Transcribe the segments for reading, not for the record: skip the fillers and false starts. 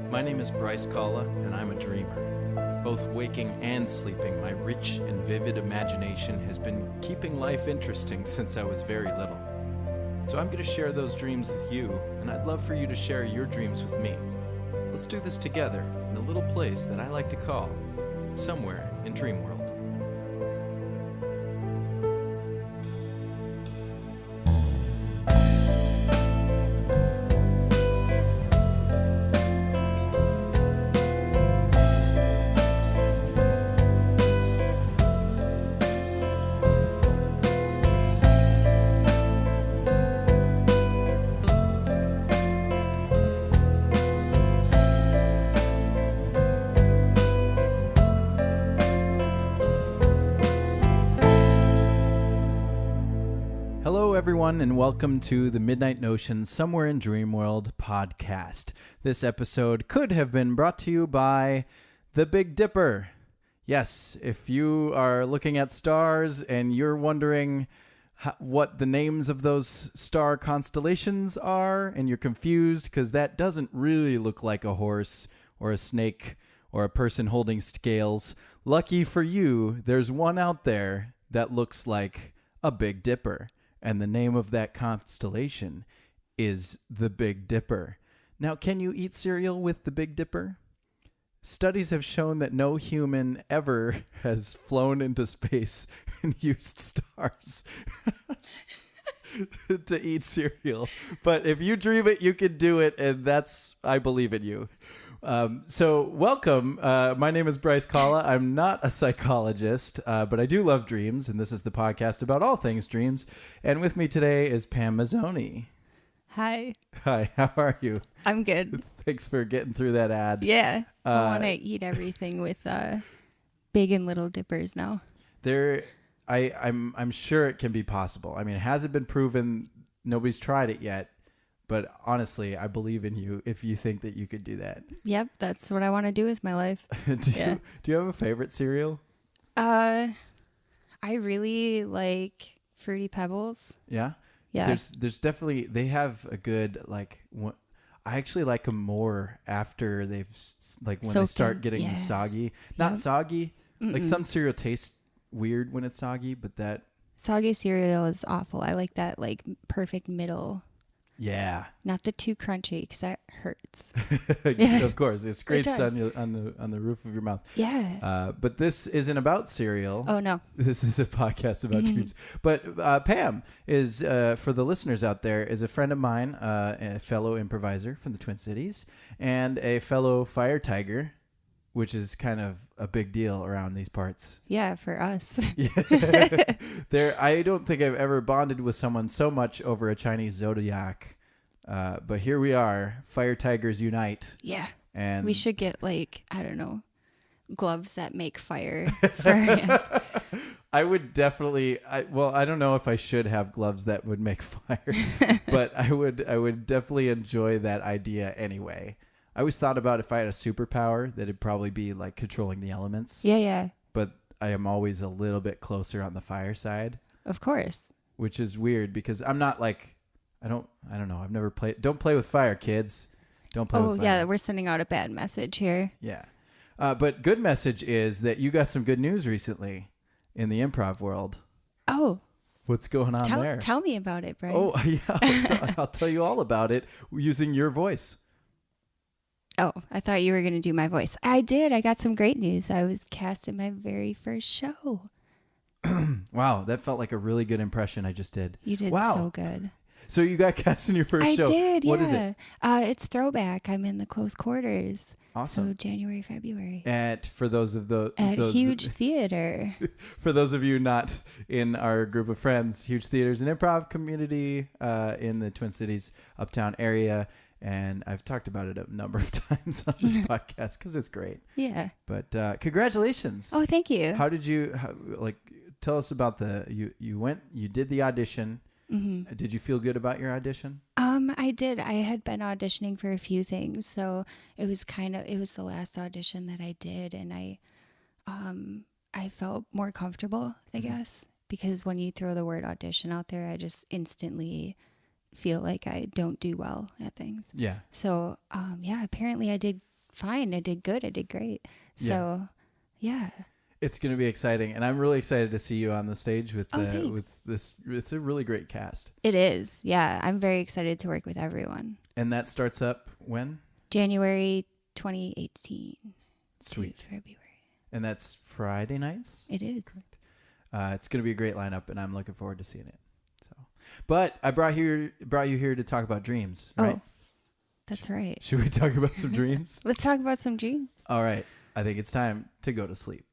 My name is Bryce and I'm a dreamer. Both waking and sleeping, my rich and vivid imagination has been keeping life interesting since I was very little. So I'm going to share those dreams with you, and I'd love for you to share your dreams with me. Let's do this together in a little place that I like to call Somewhere in Dreamworld. Hello, everyone, and welcome to the Midnight Notion Somewhere in Dreamworld podcast. This episode could have been brought to you by the Big Dipper. Yes, if you are looking at stars and you're wondering what the names of those star constellations are, and you're confused because that doesn't really look like a horse or a snake or a person holding scales, lucky for you, there's one out there that looks like a Big Dipper. And the name of that constellation is the Big Dipper. Now, can you eat cereal with the Big Dipper? Studies have shown that no human ever has flown into space and used stars to eat cereal. But if you dream it, you can do it, and I believe in you. So welcome. My name is Bryce Kalla. I'm not a psychologist, but I do love dreams, and this is the podcast about all things dreams. And with me today is Pam Mazzone. Hi. Hi, how are you? I'm good. Thanks for getting through that ad. Yeah. I want to eat everything with big and little dippers now. I'm sure it can be possible. I mean, it hasn't been proven. Nobody's tried it yet. But honestly, I believe in you if you think that you could do that. Yep, that's what I want to do with my life. Do you have a favorite cereal? I really like Fruity Pebbles. Yeah? Yeah. There's definitely, they have a good, I actually like them more after they've, when they start getting soggy. Not soggy. Mm-mm. Like some cereal tastes weird when it's soggy, but that. Soggy cereal is awful. I like that, perfect middle. Yeah. Not the too crunchy because that hurts. Of course. It scrapes on the roof of your mouth. Yeah. But this isn't about cereal. Oh, no. This is a podcast about dreams. But Pam is, for the listeners out there, is a friend of mine, a fellow improviser from the Twin Cities, and a fellow fire tiger, which is kind of a big deal around these parts. Yeah, for us. I don't think I've ever bonded with someone so much over a Chinese zodiac. But here we are, fire tigers unite. Yeah. And we should get gloves that make fire for our hands. I would definitely. I don't know if I should have gloves that would make fire, but I would definitely enjoy that idea anyway. I always thought about if I had a superpower that it'd probably be like controlling the elements. Yeah. But I am always a little bit closer on the fire side. Of course. Which is weird because I'm not I don't know. I've never played. Don't play with fire, kids. Don't play with fire. Oh, yeah. We're sending out a bad message here. Yeah. But good message is that you got some good news recently in the improv world. Oh. What's going on there? Tell me about it, Bryce. Oh, yeah. I'll tell you all about it using your voice. Oh, I thought you were going to do my voice. I did. I got some great news. I was cast in my very first show. Wow, that felt like a really good impression I just did. You did so good. So you got cast in your first show. I did, What is it? It's Throwback. I'm in the close quarters. Awesome. So January, February. At Huge Theater. For those of you not in our group of friends, Huge Theater's an improv community in the Twin Cities uptown area. And I've talked about it a number of times on this podcast because it's great. Yeah. But congratulations. Oh, thank you. How did you, tell us about you did the audition. Mm-hmm. Did you feel good about your audition? I did. I had been auditioning for a few things. So it was the last audition that I did. And I felt more comfortable, I guess, because when you throw the word audition out there, I just instantly feel like I don't do well at things. Yeah. So, apparently I did fine. I did good. I did great. So, yeah. It's going to be exciting, and I'm really excited to see you on the stage with with this. It's a really great cast. It is. Yeah, I'm very excited to work with everyone. And that starts up when? January 2018. Sweet. February. And that's Friday nights? It is. Correct. It's going to be a great lineup, and I'm looking forward to seeing it. So, but I brought you here to talk about dreams, right? Oh, that's right. Should we talk about some dreams? Let's talk about some dreams. All right. I think it's time to go to sleep.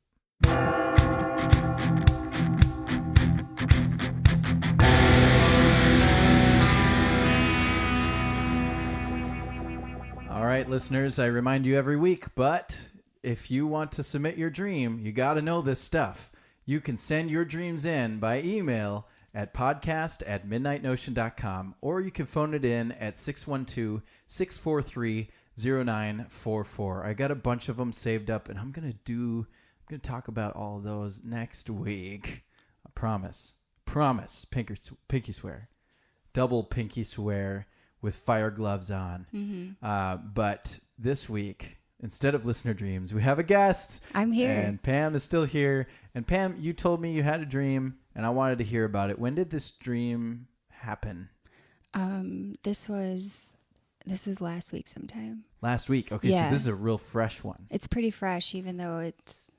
All right, listeners, I remind you every week, but if you want to submit your dream, you got to know this stuff. You can send your dreams in by email at podcast@midnightnotion.com, or you can phone it in at 612-643-0944. I got a bunch of them saved up, and I'm going to talk about all of those next week. I promise. Pinky swear. Double pinky swear with fire gloves on. Mm-hmm. But this week, instead of listener dreams, we have a guest. I'm here. And Pam is still here. And Pam, you told me you had a dream, and I wanted to hear about it. When did this dream happen? This was last week sometime. Last week. Okay, so this is a real fresh one. It's pretty fresh, even though it's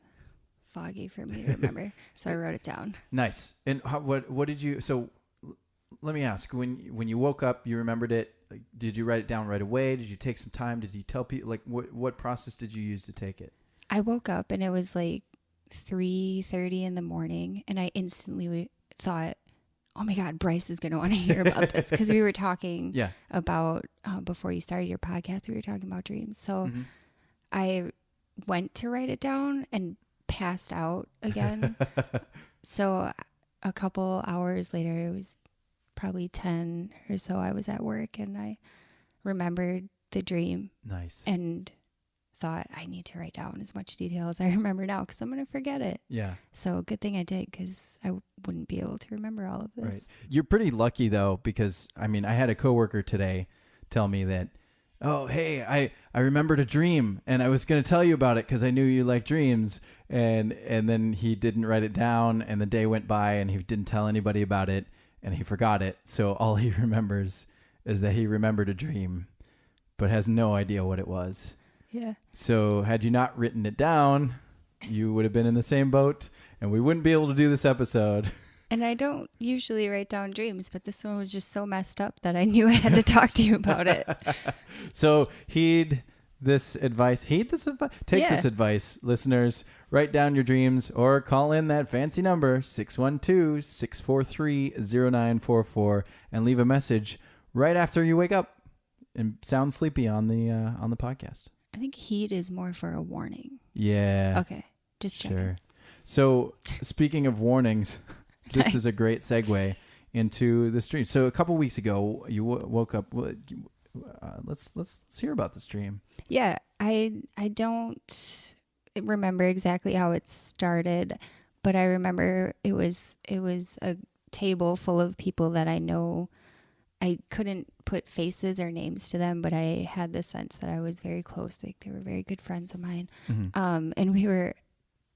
foggy for me to remember. So I wrote it down. Nice. And what did you? So let me ask. When you woke up, you remembered it. Like, did you write it down right away? Did you take some time? Did you tell people? Like, what process did you use to take it? I woke up and it was like 3:30 in the morning, and I instantly thought, oh my God, Bryce is going to want to hear about this, because we were talking about, before you started your podcast, we were talking about dreams. So I went to write it down and passed out again. So a couple hours later, it was probably 10 or so, I was at work, and I remembered the dream. Nice. And thought, I need to write down as much detail as I remember now, because I'm going to forget it. Yeah. So good thing I did, because I wouldn't be able to remember all of this. Right. You're pretty lucky, though, because, I mean, I had a coworker today tell me that, oh, hey, I remembered a dream, and I was going to tell you about it because I knew you like dreams. And then he didn't write it down, and the day went by, and he didn't tell anybody about it, and he forgot it. So all he remembers is that he remembered a dream, but has no idea what it was. Yeah. So had you not written it down, you would have been in the same boat, and we wouldn't be able to do this episode. And I don't usually write down dreams, but this one was just so messed up that I knew I had to talk to you about it. So take this advice, listeners. Write down your dreams or call in that fancy number, 612-643-0944, and leave a message right after you wake up and sound sleepy on the podcast. I think heed is more for a warning. Yeah. Okay. Just checking. Sure. So speaking of warnings, this is a great segue into the stream. So a couple weeks ago, you woke up. Let's hear about this dream. Yeah, I don't remember exactly how it started, but I remember it was a table full of people that I know. I couldn't put faces or names to them, but I had the sense that I was very close. Like, they were very good friends of mine. Mm-hmm. And we were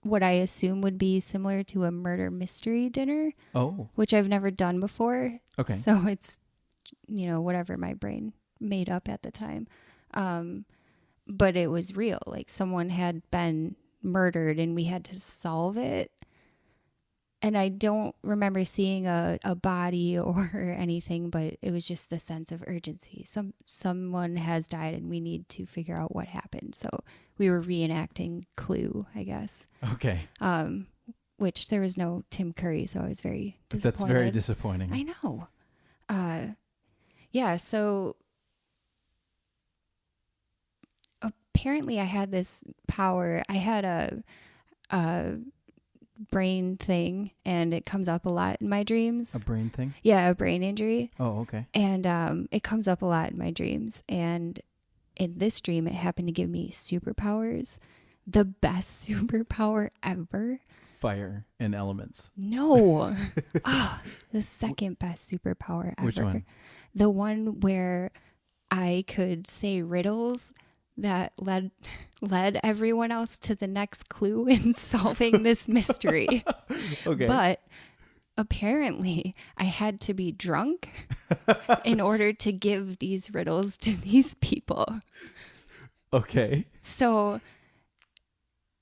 what I assume would be similar to a murder mystery dinner. Oh. Which I've never done before. Okay. So it's, whatever my brain made up at the time. But it was real. Like, someone had been murdered and we had to solve it. And I don't remember seeing a body or anything, but it was just the sense of urgency. Someone has died and we need to figure out what happened. So we were reenacting Clue, I guess. Okay. Which there was no Tim Curry, so I was very disappointed. That's very disappointing. I know. Yeah, so apparently I had this power. I had a brain thing, and it comes up a lot in my dreams. A brain thing? Yeah, a brain injury. Oh, okay. And it comes up a lot in my dreams. And in this dream, it happened to give me superpowers. The best superpower ever. Fire and elements. No. The second best superpower ever. Which one? The one where I could say riddles that led everyone else to the next clue in solving this mystery. Okay. But apparently I had to be drunk in order to give these riddles to these people. Okay. So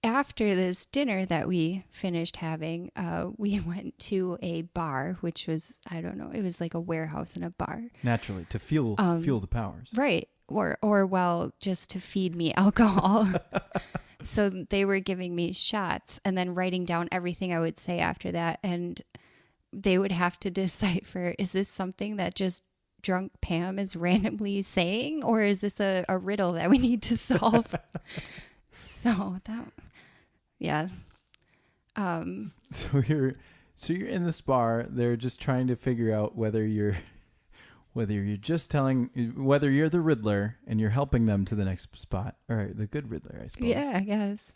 after this dinner that we finished having, we went to a bar, which was, I don't know, it was like a warehouse and a bar. Naturally, to fuel the powers. Right. Or well, just to feed me alcohol. So they were giving me shots and then writing down everything I would say after that. And they would have to decipher, is this something that just drunk Pam is randomly saying, or is this a riddle that we need to solve? So that, yeah. So you're in this bar. They're just trying to figure out whether you're the Riddler and you're helping them to the next spot, or the good Riddler, I suppose. Yeah, I guess.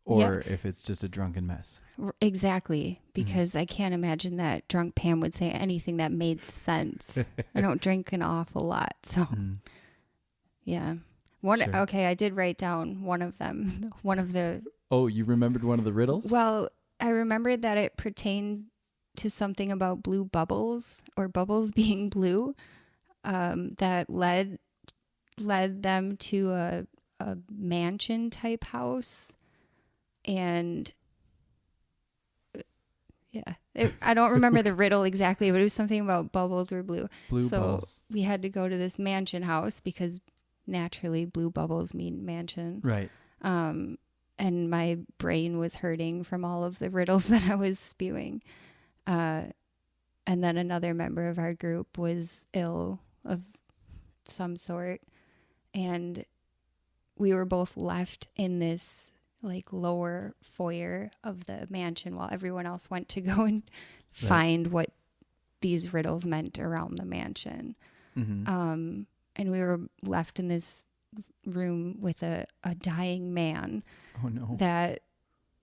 Or if it's just a drunken mess. Exactly, because I can't imagine that drunk Pam would say anything that made sense. I don't drink an awful lot, so yeah. Sure. Okay, I did write down one of them. One of the. Oh, you remembered one of the riddles? Well, I remembered that it pertained to something about blue bubbles, or bubbles being blue, that led them to a mansion type house. And yeah, I don't remember the riddle exactly, but it was something about bubbles were blue. Bubbles. So we had to go to this mansion house because naturally blue bubbles mean mansion. Right. And my brain was hurting from all of the riddles that I was spewing. And then another member of our group was ill of some sort. And we were both left in this like lower foyer of the mansion while everyone else went to go and find what these riddles meant around the mansion. Mm-hmm. And we were left in this room with a dying man. Oh no. That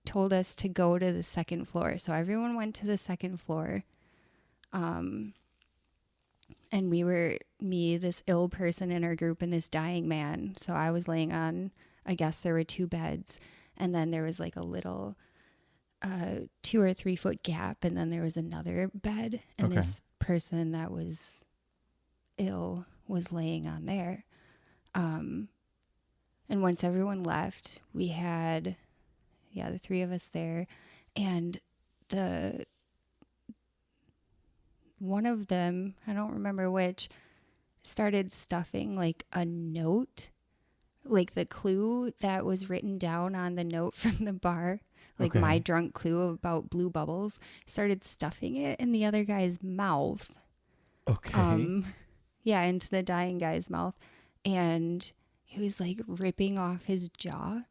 told us to go to the second floor. So everyone went to the second floor. And this ill person in our group and this dying man. So I was laying on, I guess there were 2 beds. And then there was like a little 2 or 3 foot gap. And then there was another bed. And this person that was ill was laying on there. And once everyone left, we had, the 3 of us there. And one of them, I don't remember which, started stuffing like a note, like the clue that was written down on the note from the bar, like my drunk clue about blue bubbles, started stuffing it in the other guy's mouth. Okay. Into the dying guy's mouth. And he was like ripping off his jaw.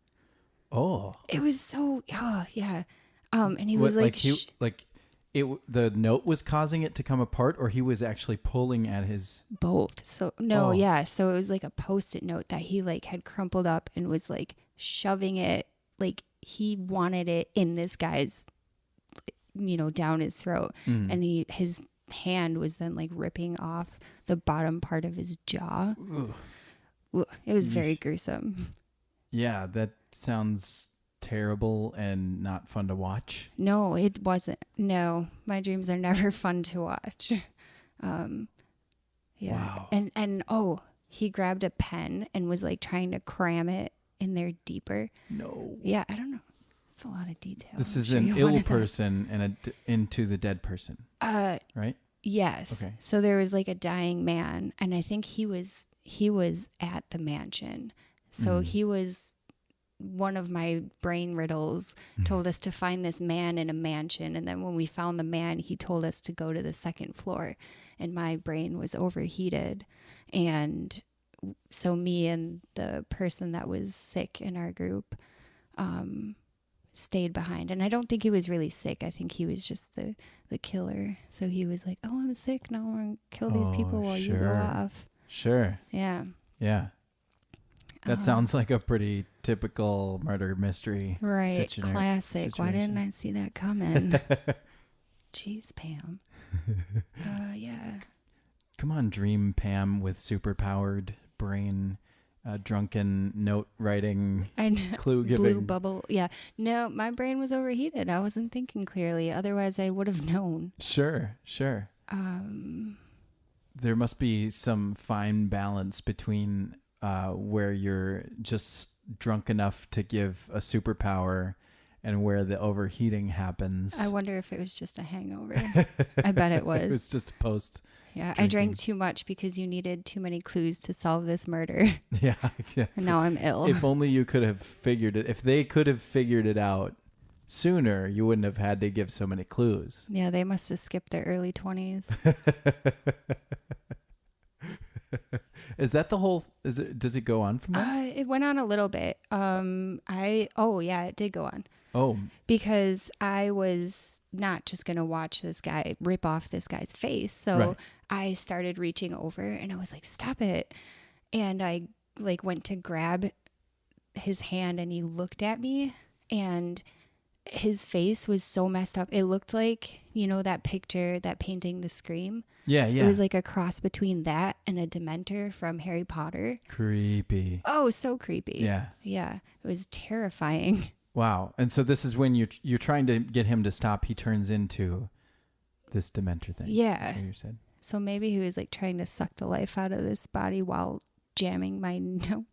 Oh. It was so, yeah. And he was like, the note was causing it to come apart, or he was actually pulling at his... Both. So, so it was like a Post-it note that he like had crumpled up and was like shoving it, like he wanted it in this guy's, down his throat. And his hand was then like ripping off the bottom part of his jaw. Ugh. It was very gruesome. Yeah, that sounds terrible and not fun to watch. No, it wasn't. No, my dreams are never fun to watch. Wow. And he grabbed a pen and was like trying to cram it in there deeper. No. Yeah, I don't know. It's a lot of detail. This is an ill person and into the dead person. Right? Yes. Okay. So there was like a dying man, and I think he was at the mansion. So he was, one of my brain riddles told us to find this man in a mansion. And then when we found the man, he told us to go to the second floor, and my brain was overheated. And so me and the person that was sick in our group, stayed behind. And I don't think he was really sick. I think he was just the killer. So he was like, oh, I'm sick now. I'm going to kill these people while you go off. Sure. Yeah. Yeah. That sounds like a pretty typical murder mystery. Right. Classic. Why didn't I see that coming? Jeez, Pam. Yeah. Come on, dream Pam with superpowered brain drunken note writing, and clue giving. blue bubble. Yeah. No, my brain was overheated. I wasn't thinking clearly. Otherwise, I would have known. Sure. There must be some fine balance between where you're just drunk enough to give a superpower and where the overheating happens. I wonder if it was just a hangover. I bet it was. It was just post. Yeah, drinking. I drank too much because you needed too many clues to solve this murder. Yeah. And now I'm ill. If only you could have figured it. If they could have figured it out sooner, you wouldn't have had to give so many clues. Yeah, they must have skipped their early 20s. Is that the whole? Does it go on from there? It went on a little bit. It did go on. Oh, Because I was not just going to watch this guy rip off this guy's face. So Right. I started reaching over and I was like, stop it. And I went to grab his hand and he looked at me and his face was so messed up. It looked like, that picture, that painting, The Scream. yeah. It was like a cross between that and a Dementor from Harry Potter. Creepy. Oh, so creepy. Yeah. Yeah. It was terrifying. Wow. And so this is when you're trying to get him to stop. He turns into this Dementor thing. Yeah. That's what you said. So maybe he was trying to suck the life out of this body while jamming my note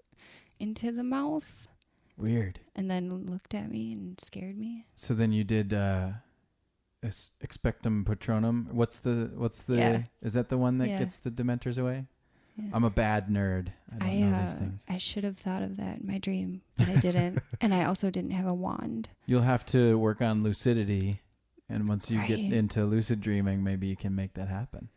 into the mouth. Weird. And then looked at me and scared me. So then you did expectum patronum. What's the? Yeah. Is that the one that Yeah. gets the Dementors away? Yeah. I'm a bad nerd. I don't know these things. I should have thought of that in my dream, but I didn't. And I also didn't have a wand. You'll have to work on lucidity, and once you get Right. into lucid dreaming, maybe you can make that happen.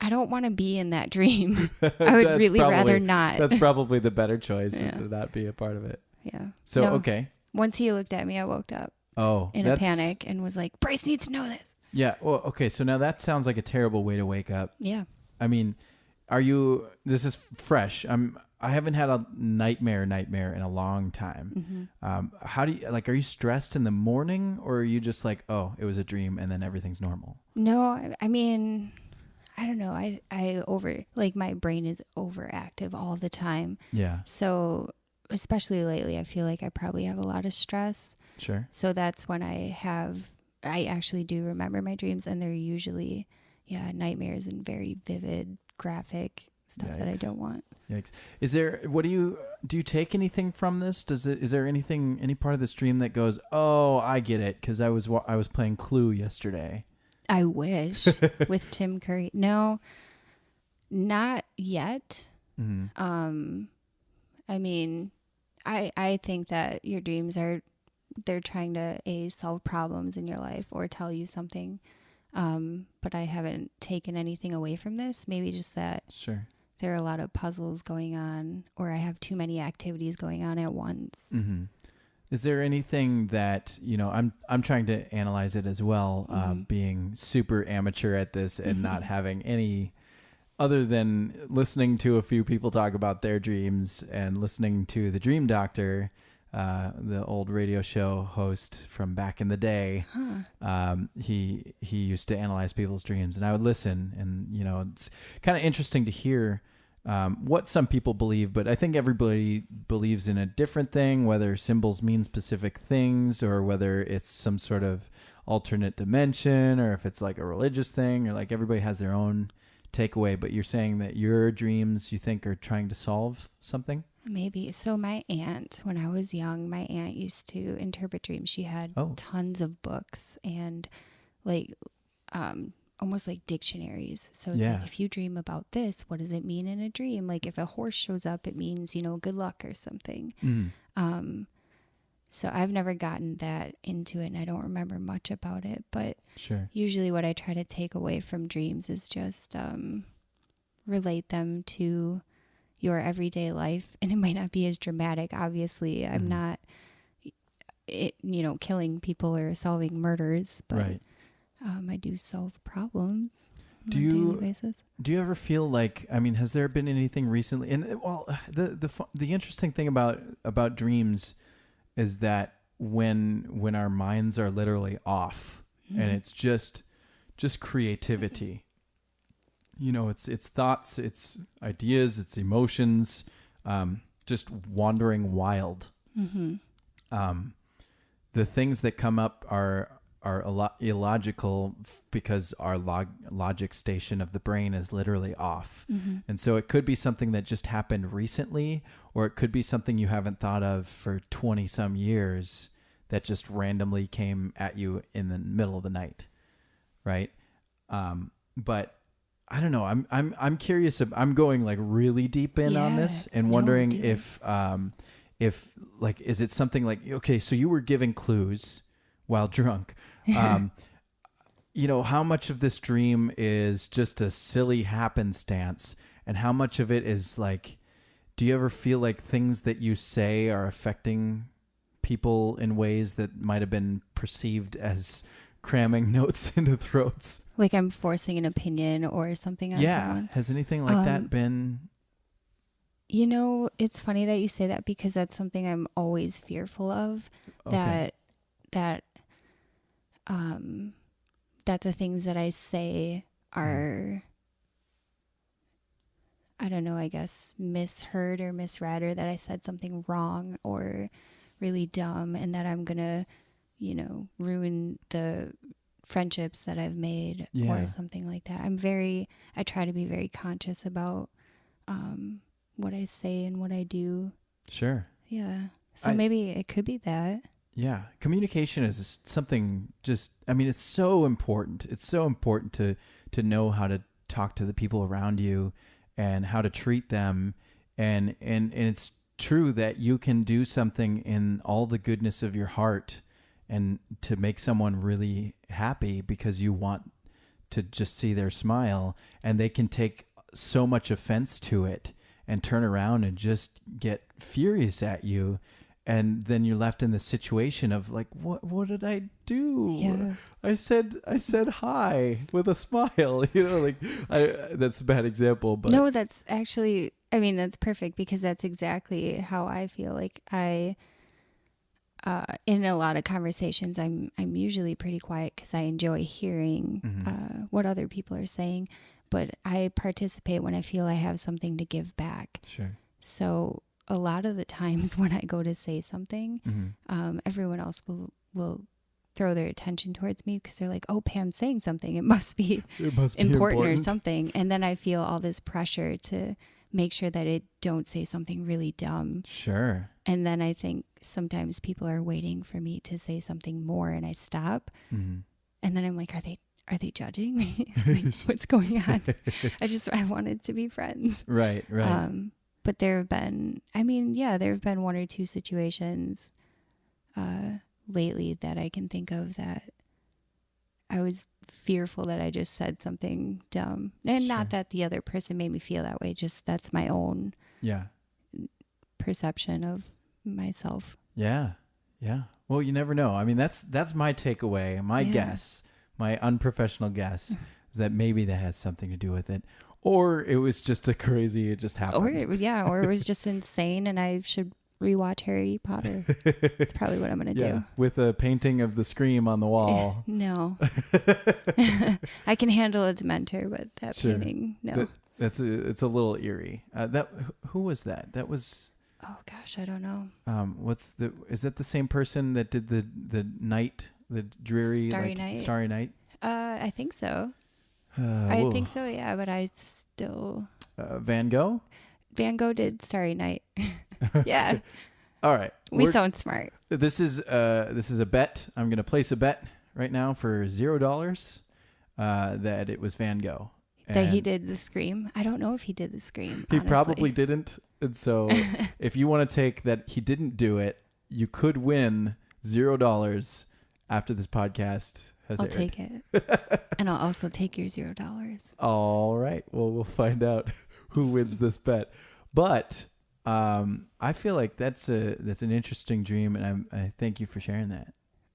I don't want to be in that dream. I would That's really rather probably- not. That's probably the better choice, is Yeah. to not be a part of it. Yeah. So, No. okay. Once he looked at me, I woke up Oh, in a panic and was like, Bryce needs to know this. Yeah. Well, okay. So now that sounds like a terrible way to wake up. Yeah. I mean, this is fresh. I haven't had a nightmare in a long time. Mm-hmm. How do you, are you stressed in the morning, or are you just like, oh, it was a dream and then everything's normal? No, I mean, I don't know. My brain is overactive all the time. Yeah. So especially lately, I feel like I probably have a lot of stress. Sure. So that's when I actually do remember my dreams, and they're usually, nightmares and very vivid, graphic stuff that I Yikes. don't want. Yikes. Do you take anything from this? Is there any part of this dream that goes, oh, I get it, because I was playing Clue yesterday. I wish with Tim Curry. No, not yet. Mm-hmm. I mean, I think that your dreams they're trying to solve problems in your life or tell you something. But I haven't taken anything away from this. Maybe just that Sure. there are a lot of puzzles going on, or I have too many activities going on at once. Mm-hmm. Is there anything that, I'm trying to analyze it as well, being super amateur at this and not having any other than listening to a few people talk about their dreams and listening to the Dream Doctor, the old radio show host from back in the day. He used to analyze people's dreams, and I would listen, and it's kind of interesting to hear what some people believe, but I think everybody believes in a different thing, whether symbols mean specific things or whether it's some sort of alternate dimension, or if it's like a religious thing, or like everybody has their own takeaway. But you're saying that your dreams, you think, are trying to solve something? Maybe. So my aunt, when I was young, my aunt used to interpret dreams. She had tons of books and almost like dictionaries. So it's like, if you dream about this, what does it mean in a dream? Like if a horse shows up, it means, good luck or something. So I've never gotten that into it, and I don't remember much about it. But Sure. Usually what I try to take away from dreams is just relate them to your everyday life. And it might not be as dramatic. Obviously, I'm not, killing people or solving murders, but Right. I do solve problems Do on a daily you basis. Do you ever feel like, has there been anything recently? And the interesting thing about dreams is that when our minds are literally off, and it's just creativity. It's thoughts, it's ideas, it's emotions. just wandering wild. Mm-hmm. The things that come up are a lot illogical because our logic station of the brain is literally off. Mm-hmm. And so it could be something that just happened recently, or it could be something you haven't thought of for 20 some years that just randomly came at you in the middle of the night. Right. But I don't know. I'm curious. I'm going like really deep in on this and wondering if like, is it something like, okay, so you were giving clues while drunk. You know, how much of this dream is just a silly happenstance, and how much of it is like, do you ever feel like things that you say are affecting people in ways that might have been perceived as cramming notes into throats? Like I'm forcing an opinion or something on someone? Has anything like that been? You know, it's funny that you say that because that's something I'm always fearful of. Okay. That the things that I say are, I don't know, I guess misheard or misread, or that I said something wrong or really dumb, and that I'm gonna, you know, ruin the friendships that I've made or something like that. I try to be very conscious about what I say and what I do. Sure. Yeah. So maybe it could be that. Yeah. Communication is something it's so important. It's so important to know how to talk to the people around you and how to treat them. And it's true that you can do something in all the goodness of your heart and to make someone really happy because you want to just see their smile, and they can take so much offense to it and turn around and just get furious at you. And then you're left in the situation of like, what did I do? Yeah. I said hi with a smile, you know, like that's a bad example, but no, that's actually, I mean, that's perfect because that's exactly how I feel. Like in a lot of conversations, I'm usually pretty quiet because I enjoy hearing what other people are saying, but I participate when I feel I have something to give back. Sure. So a lot of the times when I go to say something, everyone else will throw their attention towards me because they're like, oh, Pam's saying something. It must be important or something. And then I feel all this pressure to make sure that I don't say something really dumb. Sure. And then I think sometimes people are waiting for me to say something more, and I stop. And then I'm like, are they judging me? Like, what's going on? I wanted to be friends. Right. But there have been one or two situations lately that I can think of that I was fearful that I just said something dumb. And not that the other person made me feel that way, just that's my own perception of myself. Yeah. Well, you never know. I mean, that's my takeaway, my guess, my unprofessional guess is that maybe that has something to do with it. Or it was just it just happened. Or it was just insane and I should rewatch Harry Potter. That's probably what I'm going to do. With a painting of the Scream on the wall. No. I can handle a Dementor, but that painting, no. It's a little eerie. Who was that? That was... Oh gosh, I don't know. Is that the same person that did the night, the dreary Starry Night? I think so. I think so, yeah, but I still... Van Gogh? Van Gogh did Starry Night. Yeah. All right. We sound smart. This is a bet. I'm going to place a bet right now for $0 that it was Van Gogh. That he did the Scream? I don't know if he did the Scream, He probably didn't. And so if you want to take that he didn't do it, you could win $0 after this podcast has aired. I'll take it. And I'll also take your $0. All right. Well, we'll find out who wins this bet. But I feel like that's an interesting dream, and I thank you for sharing that.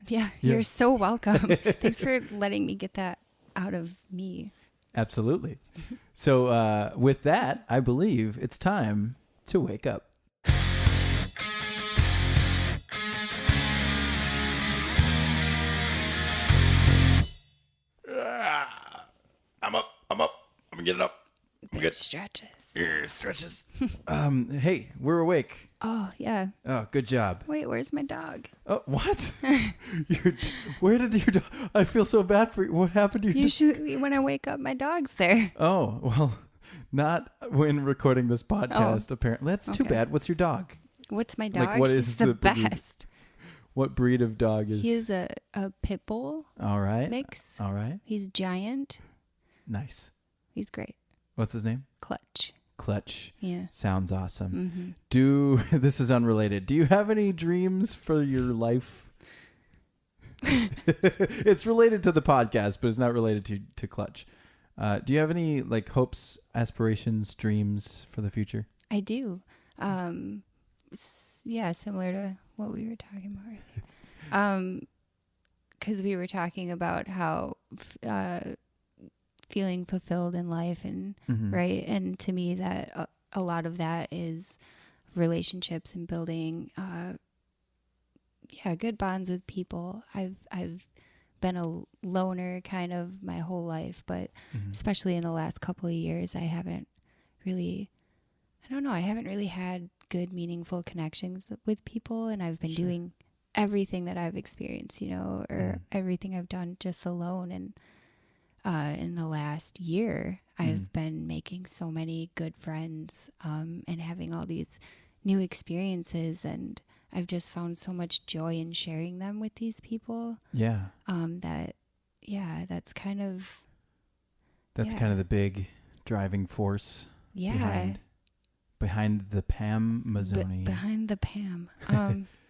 Yeah, you're so welcome. Thanks for letting me get that out of me. Absolutely. So with that, I believe it's time to wake up. I'm up. I'm going to get it up. Big stretches. Stretches. Hey, we're awake. Oh, yeah. Oh, good job. Wait, where's my dog? Oh, what? Where did your dog? I feel so bad for you. What happened to your dog? Usually when I wake up, my dog's there. Oh, well, not when recording this podcast, apparently. That's too bad. What's your dog? What's my dog? Like, what is He's the breed? best. What breed of dog is? He's a pit bull All right. mix. All right. He's giant. Nice. He's great. What's his name? Clutch. Clutch. Yeah. Sounds awesome. Mm-hmm. This is unrelated. Do you have any dreams for your life? It's related to the podcast, but it's not related to Clutch. Do you have any like hopes, aspirations, dreams for the future? I do. Similar to what we were talking about, I think. Because we were talking about how feeling fulfilled in life and right, and to me that a lot of that is relationships and building good bonds with people. I've been a loner kind of my whole life, but especially in the last couple of years I haven't really had good meaningful connections with people, and I've been doing everything that I've experienced, or everything I've done just alone. And in the last year, I've been making so many good friends and having all these new experiences, and I've just found so much joy in sharing them with these people. Yeah. That's kind of the big driving force. Yeah. Behind the Pam Mazzone. Behind the Pam.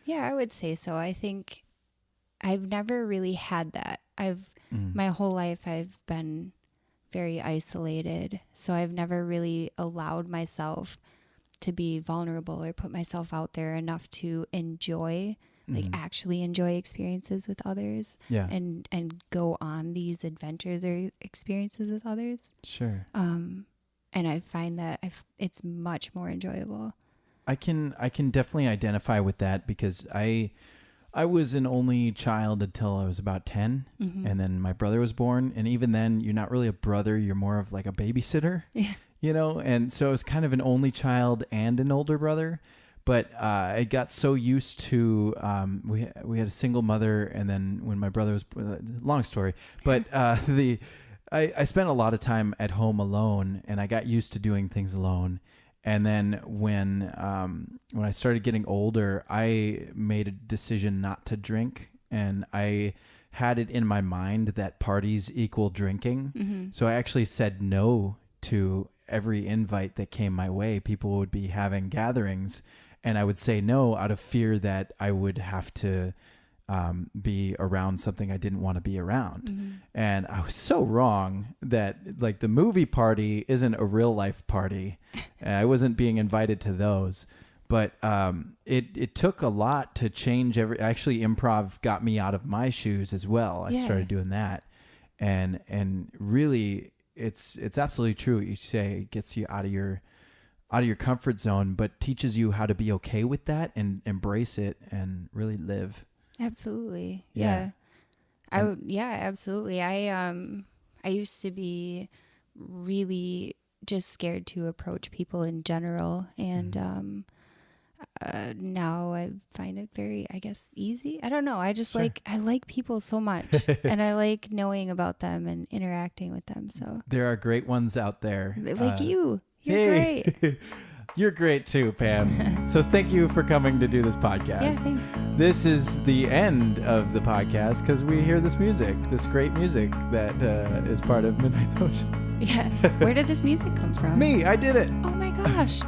Yeah, I would say so. I think I've never really had that. My whole life I've been very isolated, so I've never really allowed myself to be vulnerable or put myself out there enough to enjoy, actually enjoy experiences with others. Yeah. And go on these adventures or experiences with others. Sure. And I find that it's much more enjoyable. I can definitely identify with that because I was an only child until I was about 10, and then my brother was born, and even then you're not really a brother, you're more of like a babysitter. Yeah. And so I was kind of an only child and an older brother, but I got so used to we had a single mother, and then when my brother was long story, but I spent a lot of time at home alone, and I got used to doing things alone. And then when I started getting older, I made a decision not to drink, and I had it in my mind that parties equal drinking. So I actually said no to every invite that came my way. People would be having gatherings, and I would say no out of fear that I would have to be around something I didn't want to be around. And I was so wrong that like the movie party isn't a real life party. I wasn't being invited to those, but it took a lot to change actually improv got me out of my shoes as well. I started doing that, and really it's absolutely true what you say. It gets you out of your comfort zone, but teaches you how to be okay with that and embrace it and really live. Absolutely. Yeah. Absolutely. I used to be really just scared to approach people in general. And now I find it very, I guess, easy. I don't know. I just I like people so much and I like knowing about them and interacting with them. So there are great ones out there. Like you're great. You're great too, Pam. So thank you for coming to do this podcast. Yeah, thanks. This is the end of the podcast because we hear this great music that is part of Midnight Ocean. Yeah. Where did this music come from? Me, I did it. Oh my gosh.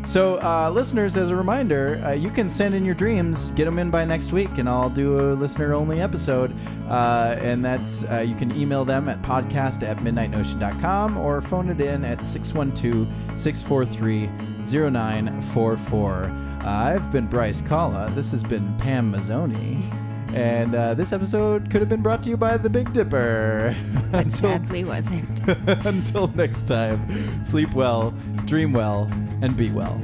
So listeners, as a reminder, you can send in your dreams, get them in by next week, and I'll do a listener-only episode. And that's, you can email them at podcast@midnightnotion.com or phone it in at 612-643-0944. I've been Bryce Kalal. This has been Pam Mazzone. And this episode could have been brought to you by the Big Dipper. But sadly wasn't. Until next time, sleep well, dream well, and be well.